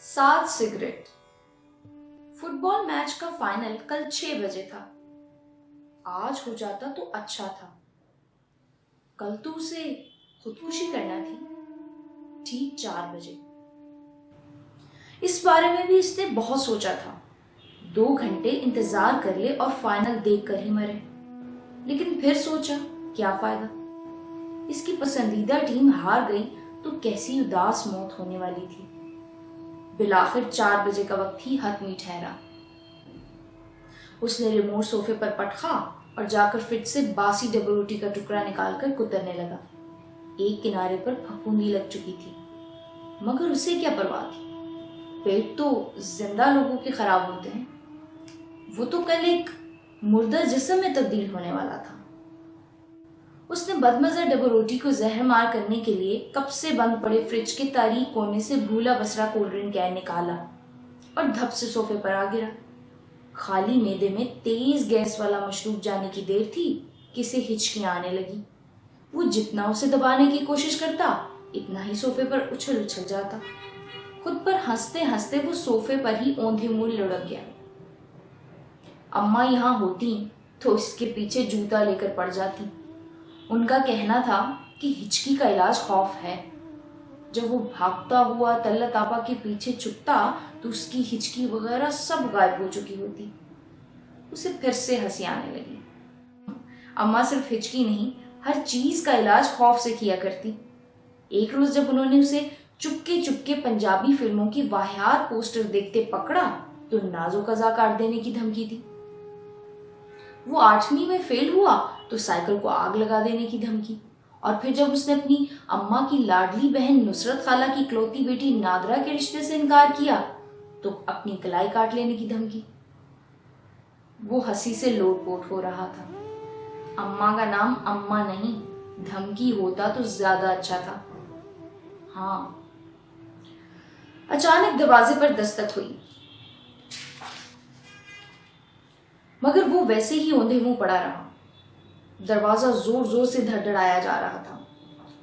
7 cigarette. Football match का final कल 6 बजे था। आज हो जाता तो अच्छा था। कल तो उसे खुदकुशी करना थी, ठीक 4 बजे। इस बारे में भी इसने बहुत सोचा था। 2 घंटे इंतजार कर ले और फाइनल देख कर ही मरे। लेकिन फिर सोचा, क्या फायदा। इसकी पसंदीदा टीम हार गई तो कैसी उदास मौत होने वाली थी। बिलाखिर 4 बजे का वक्त ही हतमी ठहरा। उसने रिमोट सोफे पर पटखा और जाकर फ्रिज से बासी डबल रोटी का टुकड़ा निकालकर कुतरने लगा। एक किनारे पर फफूंदी लग चुकी थी, मगर उसे क्या परवाह थी। पेट तो जिंदा लोगों के खराब होते हैं। वो तो कल एक मुर्दा जिस्म में तब्दील होने वाला था। उसने बदमजा डबल रोटी को जहर मार करने के लिए कब से बंद पड़े फ्रिज के तारीक कोने से भूला बसरा कोल्ड ड्रिंक कैन निकाला और धप से सोफे पर आ गिरा। खाली मेदे में तेज गैस वाला मशरूब जाने की देर थी कि इसे हिचकियां आने लगी। वो जितना उसे दबाने की कोशिश करता, इतना ही सोफे पर उछल उछल जाता। खुद पर हंसते हंसते वो सोफे पर ही औंधे मुंह लुढ़क गया। अम्मा यहाँ होती तो इसके पीछे जूता लेकर पड़ जाती। उनका कहना था कि हिचकी का इलाज खौफ है। जब वो भागता हुआ तल्लत आपा के पीछे छुपता तो उसकी हिचकी वगैरह सब गायब हो चुकी होती। उसे फिर से हंसी आने लगी। अम्मा सिर्फ हिचकी नहीं, हर चीज का इलाज खौफ से किया करती। एक रोज जब उन्होंने उसे चुपके चुपके पंजाबी फिल्मों की वाहियात पोस्टर देखते पकड़ा तो नाजो कजा काट देने की धमकी दी। वो 8वीं में फेल हुआ तो साइकिल को आग लगा देने की धमकी। और फिर जब उसने अपनी अम्मा की लाडली बहन नुसरत खाला की इकलौती बेटी नादरा के रिश्ते से इनकार किया तो अपनी कलाई काट लेने की धमकी। वो हंसी से लोटपोट हो रहा था। अम्मा का नाम अम्मा नहीं, धमकी होता तो ज्यादा अच्छा था। हाँ, अचानक दरवाजे पर दस्तक हुई, मगर वो वैसे ही औंधे मुंह पड़ा रहा। दरवाजा जोर जोर से धड़धड़ाया जा रहा था।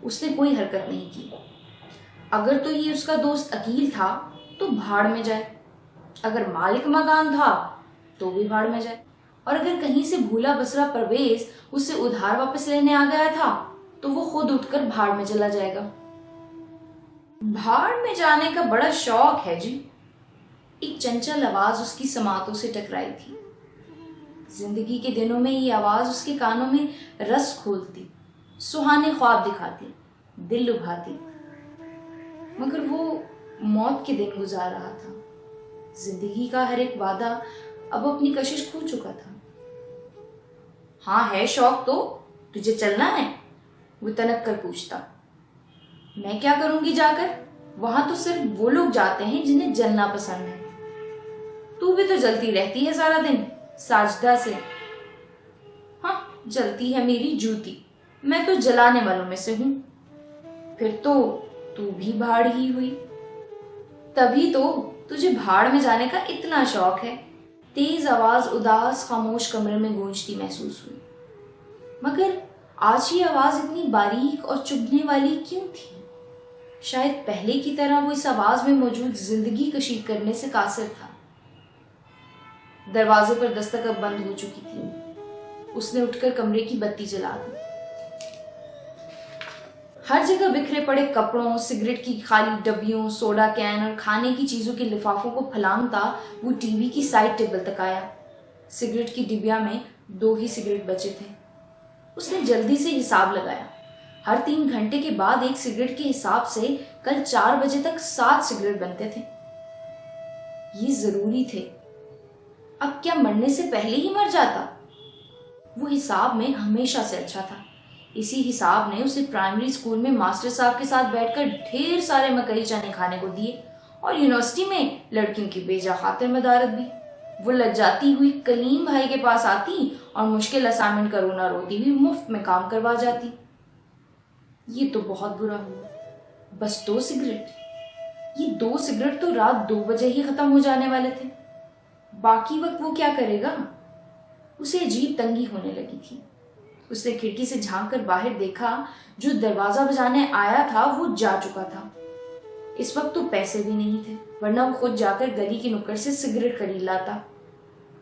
उसने कोई हरकत नहीं की। अगर तो ये उसका दोस्त अकील था तो भाड़ में जाए, अगर मालिक मकान था तो भी भाड़ में जाए, और अगर कहीं से भूला बसरा परवेज उसे उधार वापस लेने आ गया था तो वो खुद उठकर भाड़ में चला जाएगा। भाड़ में जाने का बड़ा शौक है जी। एक चंचल आवाज उसकी समातों से टकराई थी। जिंदगी के दिनों में ये आवाज उसके कानों में रस खोलती, सुहाने ख्वाब दिखाती, दिल लुभाती। मगर वो मौत के दिन गुजार रहा था। जिंदगी का हर एक वादा अब अपनी कशिश खो चुका था। हाँ है शौक तो, तुझे चलना है? वो तनक कर पूछता। मैं क्या करूंगी जाकर? वहां तो सिर्फ वो लोग जाते हैं जिन्हें जलना पसंद है। तू भी तो जलती रहती है सारा दिन साजदा से। हाँ, जलती है मेरी जूती, मैं तो जलाने वालों में से हूं। फिर तो तू भी भाड़ ही हुई। तभी तो तुझे भाड़ में जाने का इतना शौक है। तेज आवाज उदास खामोश कमरे में गूंजती महसूस हुई। मगर आज ये आवाज इतनी बारीक और चुभने वाली क्यों थी? शायद पहले की तरह वो इस आवाज में मौजूद जिंदगी कशीद करने से कासिर था। दरवाजे पर दस्तक अब बंद हो चुकी थी। उसने उठकर कमरे की बत्ती जला दी। हर जगह बिखरे पड़े कपड़ों, सिगरेट की खाली डब्बियों, सोडा कैन और खाने की चीजों के लिफाफों को फलांगता वो टीवी की साइड टेबल तक आया। सिगरेट की डिबिया में 2 ही सिगरेट बचे थे। उसने जल्दी से हिसाब लगाया। हर 3 घंटे के बाद एक सिगरेट के हिसाब से कल 4 बजे तक 7 सिगरेट बनते थे। ये जरूरी थे। अब क्या मरने से पहले ही मर जाता? वो हिसाब में हमेशा से अच्छा था। इसी हिसाब ने उसे प्राइमरी स्कूल में मास्टर साहब के साथ बैठकर ढेर सारे मकई चने खाने को दिए, और यूनिवर्सिटी में लड़कियों की बेजा खातिर मदारत भी। वो लज्जाती हुई कलीम भाई के पास आती और मुश्किल असाइनमेंट का रोना रोती हुई मुफ्त में काम करवा जाती। ये तो बहुत बुरा हुआ। बस 2 सिगरेट। ये 2 सिगरेट तो रात 2 बजे ही खत्म हो जाने वाले थे। बाकी वक्त वो क्या करेगा? उसे अजीब तंगी होने लगी थी। उसने खिड़की से झांक कर बाहर देखा। जो दरवाजा बजाने आया था वो जा चुका था। इस वक्त तो पैसे भी नहीं थे, वरना वो खुद जाकर गली की नुक्कड़ से सिगरेट खरीद लाता।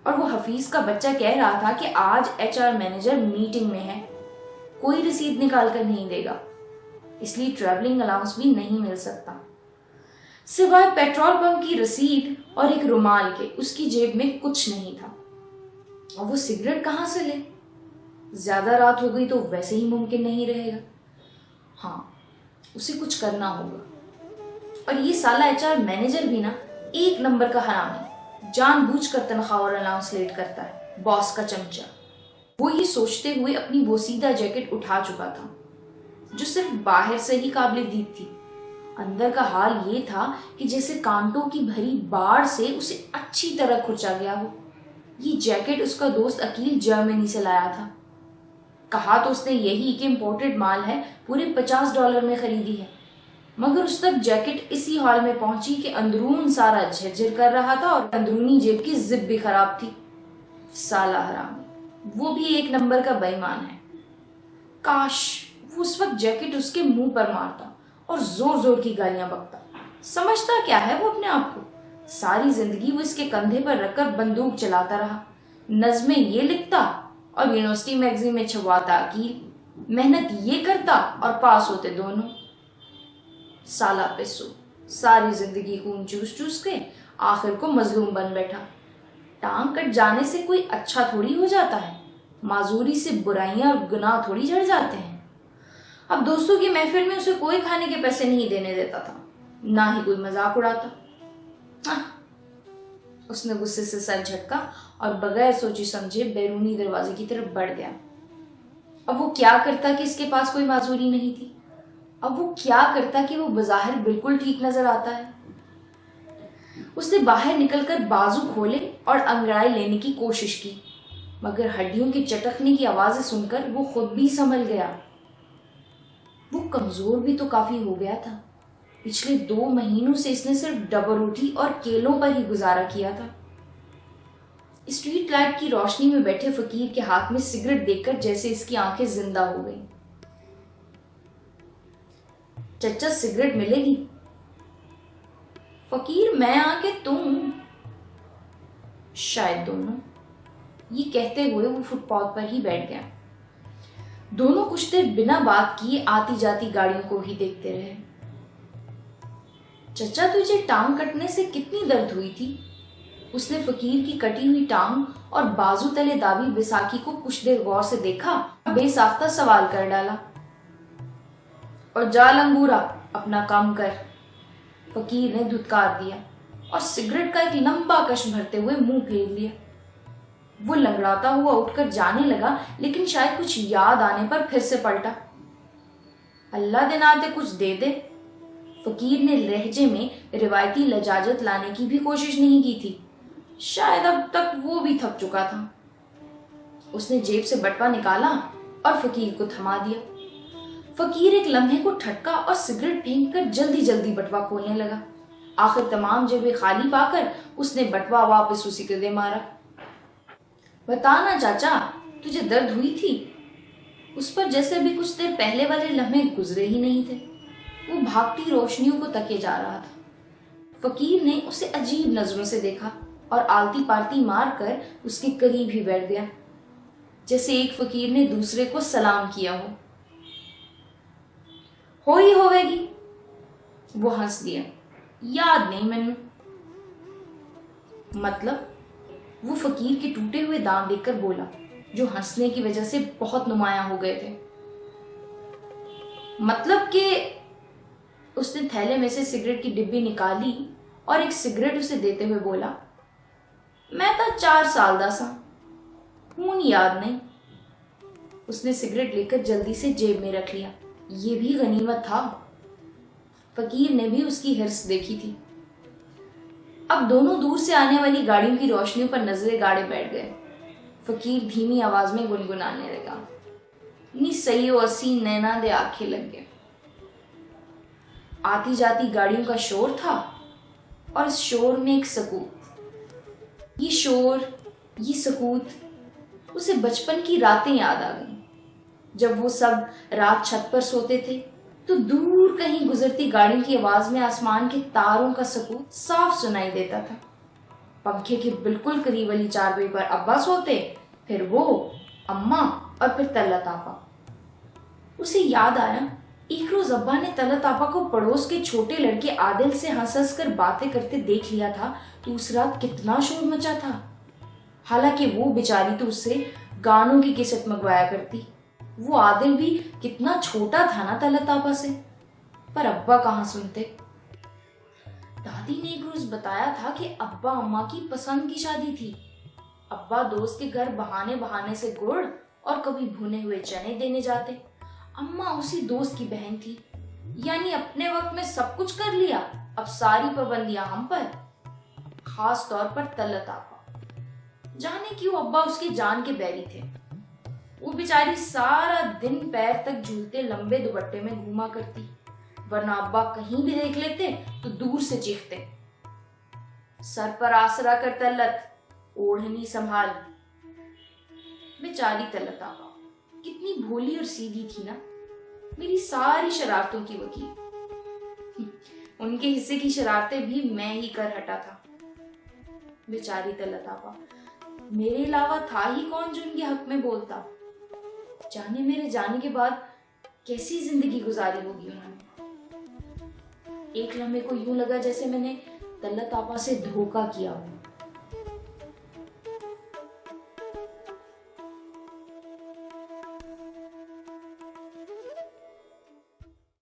और वो हफीज का बच्चा कह रहा था कि आज HR मैनेजर मीटिंग में है, कोई रसीद निकाल कर नहीं देगा, इसलिए ट्रैवलिंग अलाउंस भी नहीं मिल सकता। सिवाय पेट्रोल पंप की रसीद और एक रुमाल के उसकी जेब में कुछ नहीं था। और वो सिगरेट कहाँ से ले? ज्यादा रात हो गई तो वैसे ही मुमकिन नहीं रहेगा। हाँ, उसे कुछ करना होगा। और ये साला HR मैनेजर भी ना एक नंबर का हरामी, जानबूझकर तनख्वाह और अलाउंस लेट करता है, बॉस का चमचा। वो ये सोचते हुए अपनी बोसीदा जैकेट उठा चुका था, जो सिर्फ बाहर से ही काबिल दीद थी। अंदर का हाल ये था कि जैसे कांटों की भरी बाढ़ से उसे अच्छी तरह खुरचा गया हो। ये जैकेट उसका दोस्त अकील जर्मनी से लाया था। कहा तो उसने यही कि इम्पोर्टेड माल है, पूरे $50 में खरीदी है। मगर उस तक जैकेट इसी हाल में पहुंची कि अंदरून सारा झरझर कर रहा था और अंदरूनी जेब की जिप भी खराब थी। साला हरामी, वो भी एक नंबर का बेईमान है। काश वो उस वक्त जैकेट उसके मुंह पर मारता और जोर जोर की गालियां बकता। समझता क्या है वो अपने आप को? सारी जिंदगी वो इसके कंधे पर रखकर बंदूक चलाता रहा, नज़्में ये लिखता और यूनिवर्सिटी मैगजीन में छपवाता अकील, मेहनत ये करता और पास होते दोनों। साला पिस्सू, सारी जिंदगी खून चूस चूस के आखिर को मजलूम बन बैठा। टांग कट जाने से कोई अच्छा थोड़ी हो जाता है, माजूरी से बुराइयां और गुनाह थोड़ी झड़ जाते हैं। अब दोस्तों की महफिल में उसे कोई खाने के पैसे नहीं देने देता था, ना ही कोई मजाक उड़ाता। उसने गुस्से से सर झटका और बगैर सोचे समझे बैरूनी दरवाजे की तरफ बढ़ गया। अब वो क्या करता कि इसके पास कोई माजूरी नहीं थी? अब वो क्या करता कि वो बज़ाहिर बिल्कुल ठीक नजर आता है? उसने बाहर निकलकर बाजू खोले और अंगड़ाई लेने की कोशिश की, मगर हड्डियों के चटकने की आवाजें सुनकर वो खुद भी संभल गया। वो कमजोर भी तो काफी हो गया था। पिछले 2 महीनों से इसने सिर्फ डबल रोटी और केलों पर ही गुजारा किया था। स्ट्रीट लाइट की रोशनी में बैठे फकीर के हाथ में सिगरेट देखकर जैसे इसकी आंखें जिंदा हो गईं। चच्चा सिगरेट मिलेगी? फकीर मैं आके तुम, शायद दोनों। ये कहते हुए वो फुटपाथ पर ही बैठ गया। दोनों कुछ देर बिना बात किए आती जाती गाड़ियों को ही देखते रहे। चचा तुझे टांग कटने से कितनी दर्द हुई थी? उसने फकीर की कटी हुई टांग और बाजू तले दाबी बैसाखी को कुछ देर गौर से देखा, बेसाख्ता सवाल कर डाला। और जा लंगूरा, अपना काम कर, फकीर ने धुतकार दिया और सिगरेट का एक लंबा कश भरते हुए मुंह फेर लिया। वो लंगड़ाता हुआ उठकर जाने लगा, लेकिन शायद कुछ याद आने पर फिर से पलटा। अल्लाह दिन आते कुछ दे दे। फकीर ने लहजे में रिवायती लजाजत लाने की भी कोशिश नहीं की थी, शायद अब तक वो भी थक चुका था। उसने जेब से बटवा निकाला और फकीर को थमा दिया। फकीर एक लम्हे को ठटका और सिगरेट फेंक कर जल्दी जल्दी बटवा खोलने लगा। आखिर तमाम जेबें खाली पाकर उसने बटवा वापस उसी को दे मारा। बताना चाचा, तुझे दर्द हुई थी? उस पर जैसे अभी कुछ देर पहले वाले लम्हे गुजरे ही नहीं थे। वो भागती रोशनियों को तके जा रहा था। फकीर ने उसे अजीब नजरों से देखा और आलती पालती मारकर उसके करीब ही बैठ गया, जैसे एक फकीर ने दूसरे को सलाम किया हो ही होवेगी। वो हंस दिया। याद नहीं मैनू। मतलब? वो फकीर के टूटे हुए दांत देखकर बोला, जो हंसने की वजह से बहुत नुमायां हो गए थे। मतलब कि उसने थैले में से सिगरेट की डिब्बी निकाली और एक सिगरेट उसे देते हुए बोला, मैं तो 4 साल दा सा, हूं याद नहीं। उसने सिगरेट लेकर जल्दी से जेब में रख लिया। ये भी गनीमत था। फकीर ने भी उसकी हिर्स देखी थी। अब दोनों दूर से आने वाली गाड़ियों की रोशनियों पर नजरें गाड़े बैठ गए। फकीर धीमी आवाज में गुनगुनाने लगा, नी सही असी नैना दे आंखें लग गए। आती जाती गाड़ियों का शोर था और इस शोर में एक सकूत। ये शोर, ये सकूत उसे बचपन की रातें याद आ गई, जब वो सब रात छत पर सोते थे, तो दूर कहीं गुजरती गाड़ी की आवाज में आसमान के तारों का सकूत साफ सुनाई देता था। पंखे के बिल्कुल करीब वाली चारपाई पर अब्बा सोते, फिर वो, अम्मा और फिर तलत आपा। उसे याद आया, एक रोज अब्बा ने तलत आपा को पड़ोस के छोटे लड़के आदिल से हंस हंस कर बातें करते देख लिया था तो उस रात कितना शोर मचा था। हालांकि वो बेचारी तो उससे गानों की कैसेट मंगवाया करती। वो आदिल भी कितना छोटा था ना तलत आपा से, पर अब्बा कहाँ सुनते। दादी ने एक रोज बताया था कि अब्बा अम्मा की पसंद की शादी थी। अब्बा दोस्त के घर बहाने बहाने से गुड़ और कभी भुने हुए चने देने जाते। अम्मा उसी दोस्त की बहन थी, यानी अपने वक्त में सब कुछ कर लिया, अब सारी पाबंदियां हम पर, खास तौर पर तलत आपा। जाने क्यों अब्बा उसके जान के बैरी थे। वो बेचारी सारा दिन पैर तक झूलते लंबे दुपट्टे में घूमा करती, वरना अब्बा कहीं भी देख लेते तो दूर से चीखते, सर पर आसरा कर तलत, ओढ़नी संभाल। बेचारी तलत आपा कितनी भोली और सीधी थी ना, मेरी सारी शरारतों की वकील। उनके हिस्से की शरारतें भी मैं ही कर हटा था। बेचारी तलत आपा, मेरे अलावा था ही कौन जो उनके हक में बोलता। जाने मेरे जाने के बाद कैसी जिंदगी गुजारी होगी उन्होंने। एक लम्हे को यूं लगा जैसे मैंने तलत आपा से धोखा किया हो।